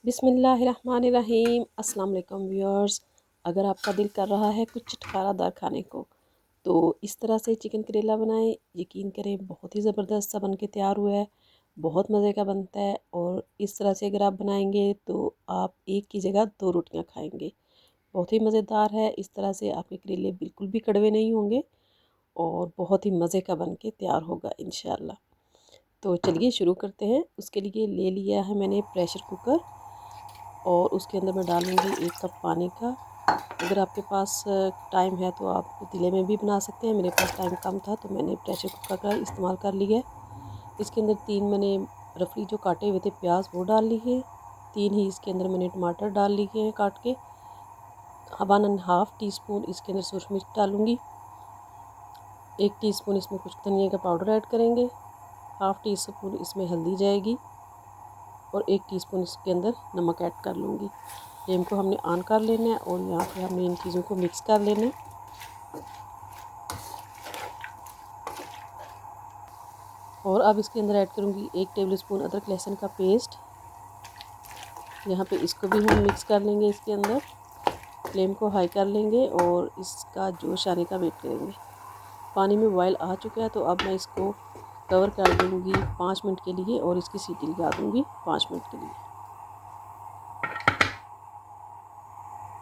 बिस्मिल्लाहिर्रहमानिर्रहीम। अस्सलाम वालेकुम व्यूअर्स। अगर आपका दिल कर रहा है कुछ चटखारादार खाने को तो इस तरह से चिकन करेला बनाएं। यकीन करें बहुत ही ज़बरदस्त सा बन के तैयार हुआ है, बहुत मज़े का बनता है। और इस तरह से अगर आप बनाएंगे तो आप एक की जगह दो रोटियां खाएंगे। बहुत ही मज़ेदार है। इस तरह से आपके करेले बिल्कुल भी कड़वे नहीं होंगे और बहुत ही मज़े का बन के तैयार होगा इंशाल्लाह। तो चलिए शुरू करते हैं। उसके लिए ले लिया है मैंने प्रेशर कुकर और उसके अंदर मैं डालूँगी 1 कप पानी का। अगर आपके पास टाइम है तो आप पतीले में भी बना सकते हैं। मेरे पास टाइम कम था तो मैंने प्रेशर कुकर का इस्तेमाल कर लिया है। इसके अंदर 3 मैंने रफली जो काटे हुए थे प्याज वो डाल लिए, 3 ही इसके अंदर मैंने टमाटर डाल लिए हैं काट के। 1.5 टीस्पून इसके अंदर सूरज मिर्च डालूँगी, 1 टीस्पून इसमें कुछ धनिया का पाउडर ऐड करेंगे, 1/2 टीस्पून इसमें हल्दी जाएगी और 1 टीस्पून इसके अंदर नमक ऐड कर लूँगी। फ्लेम को हमने ऑन कर लेना है और यहाँ पे हमने इन चीज़ों को मिक्स कर लेना है। और अब इसके अंदर ऐड करूँगी 1 टेबलस्पून अदरक लहसुन का पेस्ट। यहाँ पे इसको भी हम मिक्स कर लेंगे। इसके अंदर फ्लेम को हाई कर लेंगे और इसका जोश आने का वेट करेंगे। पानी में बॉयल आ चुका है तो अब मैं इसको कवर कर दूँगी 5 मिनट के लिए और इसकी सीटी लगा दूँगी 5 मिनट के लिए।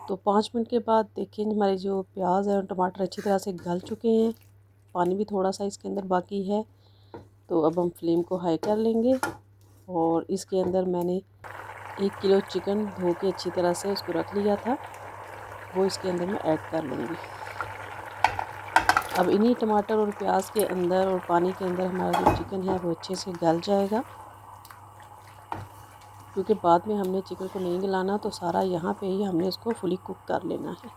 तो 5 मिनट के बाद देखें हमारे जो प्याज और टमाटर अच्छी तरह से गल चुके हैं, पानी भी थोड़ा सा इसके अंदर बाकी है। तो अब हम फ्लेम को हाई कर लेंगे और इसके अंदर मैंने 1 किलो चिकन धो के अच्छी तरह से उसको रख लिया था, वो इसके अंदर मैं ऐड कर लूँगी। अब इन्हीं टमाटर और प्याज के अंदर और पानी के अंदर हमारा जो चिकन है वो अच्छे से गल जाएगा, क्योंकि बाद में हमने चिकन को नहीं गलाना, तो सारा यहाँ पे ही हमने इसको फुली कुक कर लेना है।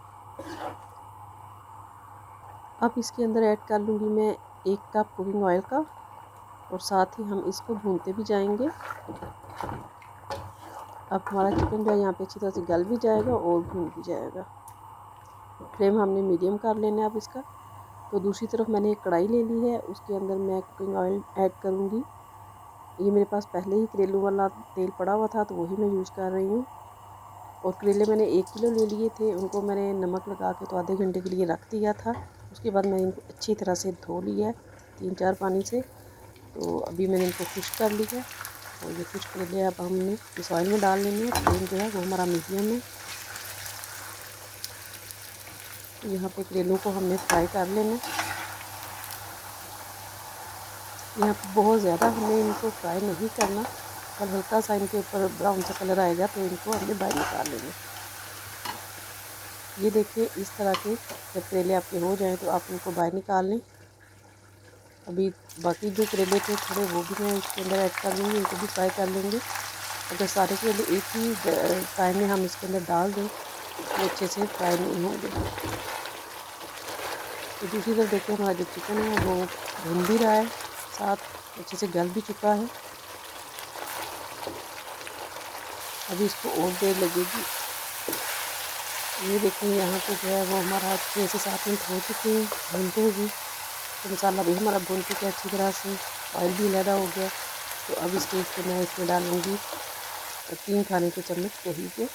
अब इसके अंदर ऐड कर लूँगी मैं 1 कप कुकिंग ऑयल का और साथ ही हम इसको भूनते भी जाएंगे। अब हमारा चिकन जो है यहाँ पे अच्छी तरह से गल भी जाएगा और भून भी जाएगा। फ्लेम हमने मीडियम कर लेना है अब इसका। तो दूसरी तरफ मैंने एक कढ़ाई ले ली है, उसके अंदर मैं कुकिंग ऑयल ऐड करूँगी। ये मेरे पास पहले ही करेलों वाला तेल पड़ा हुआ था तो वही मैं यूज़ कर रही हूँ। और करेले मैंने 1 किलो ले लिए थे, उनको मैंने नमक लगा के तो आधे घंटे के लिए रख दिया था। उसके बाद मैंने इनको अच्छी तरह से धो लिया है 3-4 पानी से। तो अभी मैंने इनको खुश्क कर लिया है और ये खुश्क करेले अब हमने इस ऑयल में डाल लेंगे। फ्लेम जो है वो हमारा मीडियम है। यहाँ पे करेलों को हमने फ्राई कर लेना है। यहाँ पे बहुत ज़्यादा हमें इनको फ्राई नहीं करना, और हल्का सा इनके ऊपर ब्राउन सा कलर आएगा तो इनको हमने बाहर निकाल लेंगे। ये देखिए इस तरह के जब करेले आपके हो जाएं तो आप उनको बाहर निकाल लें। अभी बाकी जो करेले थे थोड़े वो भी मैं इसके अंदर ऐड कर लूँगी, इनको भी फ्राई कर लेंगे। अगर सारे करेले एक ही टाइम में हम इसके अंदर डाल दें तो अच्छे से फ्राई नहीं होंगे। तो दूसरी तरफ देखिए हमारा जो चिकन है वो भुन भी रहा है, साथ अच्छे से गल भी चुका है। अभी इसको और देर लगेगी। ये देखिए यहाँ पे जो है वो हमारा 6 से 7 मिनट हो चुके हैं भूनते हुए। तो मसाला भी हमारा भून चुका है अच्छी तरह से, ऑयल भी लहरा हो गया। तो अब इस स्टेज पे मैं इसमें डालूँगी 3 खाने के चम्मच दही के।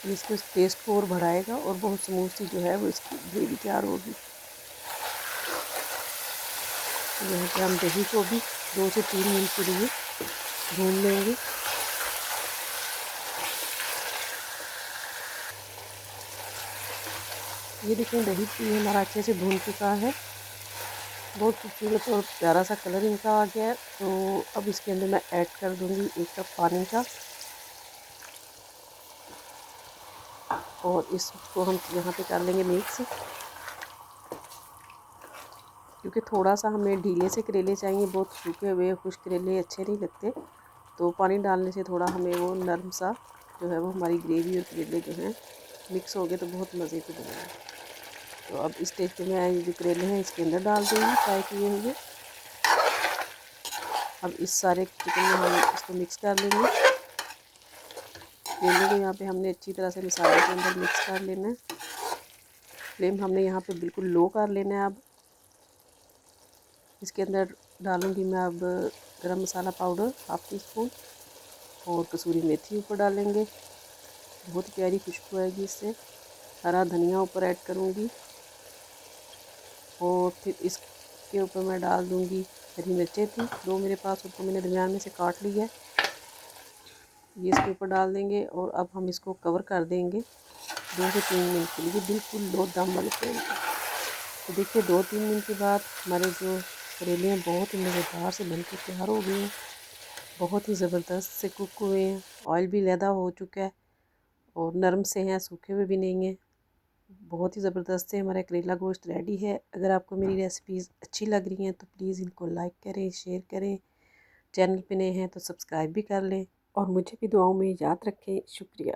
इसके टेस्ट को और बढ़ाएगा और बहुत स्मूथ सी जो है वो इसकी ग्रेवी तैयार होगी। यहाँ पे हम दही को भी 2 से 3 मिनट के लिए भून लेंगे। ये देखें दही भी हमारा अच्छे से भून चुका है, बहुत खूबसूरत और प्यारा सा कलर इनका आ गया है। तो अब इसके अंदर मैं ऐड कर दूंगी 1 कप पानी का और इसको हम यहाँ पे कर लेंगे मिक्स। क्योंकि थोड़ा सा हमें ढीले से करेले चाहिए, बहुत सूखे हुए खुश्क करेले अच्छे नहीं लगते। तो पानी डालने से थोड़ा हमें वो नरम सा जो है वो हमारी ग्रेवी और करेले जो हैं मिक्स हो गए तो बहुत मज़े के बनेंगे। तो अब इस स्टेज पे मैं ये जो करेले हैं इसके अंदर डाल दूँगी फ्राई किए हुए। अब इस सारे चिकन में हम इसको मिक्स कर लेंगे। करेले को यहाँ पे हमने अच्छी तरह से मसाले के अंदर मिक्स कर लेना है। फ्लेम हमने यहाँ पे बिल्कुल लो कर लेना है। अब इसके अंदर डालूँगी मैं अब गरम मसाला पाउडर हाफ़ टी स्पून और कसूरी मेथी ऊपर डालेंगे। बहुत प्यारी खुशबू आएगी इससे। हरा धनिया ऊपर ऐड करूँगी और फिर इसके ऊपर मैं डाल दूँगी हरी मिर्चें थी 2 मेरे पास, उनको मैंने दरमियान में से काट लिया है, ये इसके ऊपर डाल देंगे। और अब हम इसको कवर कर देंगे 2 से 3 मिनट के लिए, बिल्कुल लो दम वाले फ्लेम पर। तो देखिए 2-3 मिनट के बाद हमारे जो करेले हैं बहुत ही मज़ेदार से बनके तैयार हो गए हैं, बहुत ही ज़बरदस्त से कुक हुए हैं, ऑयल भी लैदा हो चुका है और नरम से हैं, सूखे हुए भी नहीं हैं। बहुत ही ज़बरदस्त से हमारा करेला गोश्त रेडी है। अगर आपको मेरी रेसिपीज़ अच्छी लग रही हैं तो प्लीज़ इनको लाइक करें, शेयर करें, चैनल पे नए हैं तो सब्सक्राइब भी कर लें और मुझे भी दुआओं में याद रखें। शुक्रिया।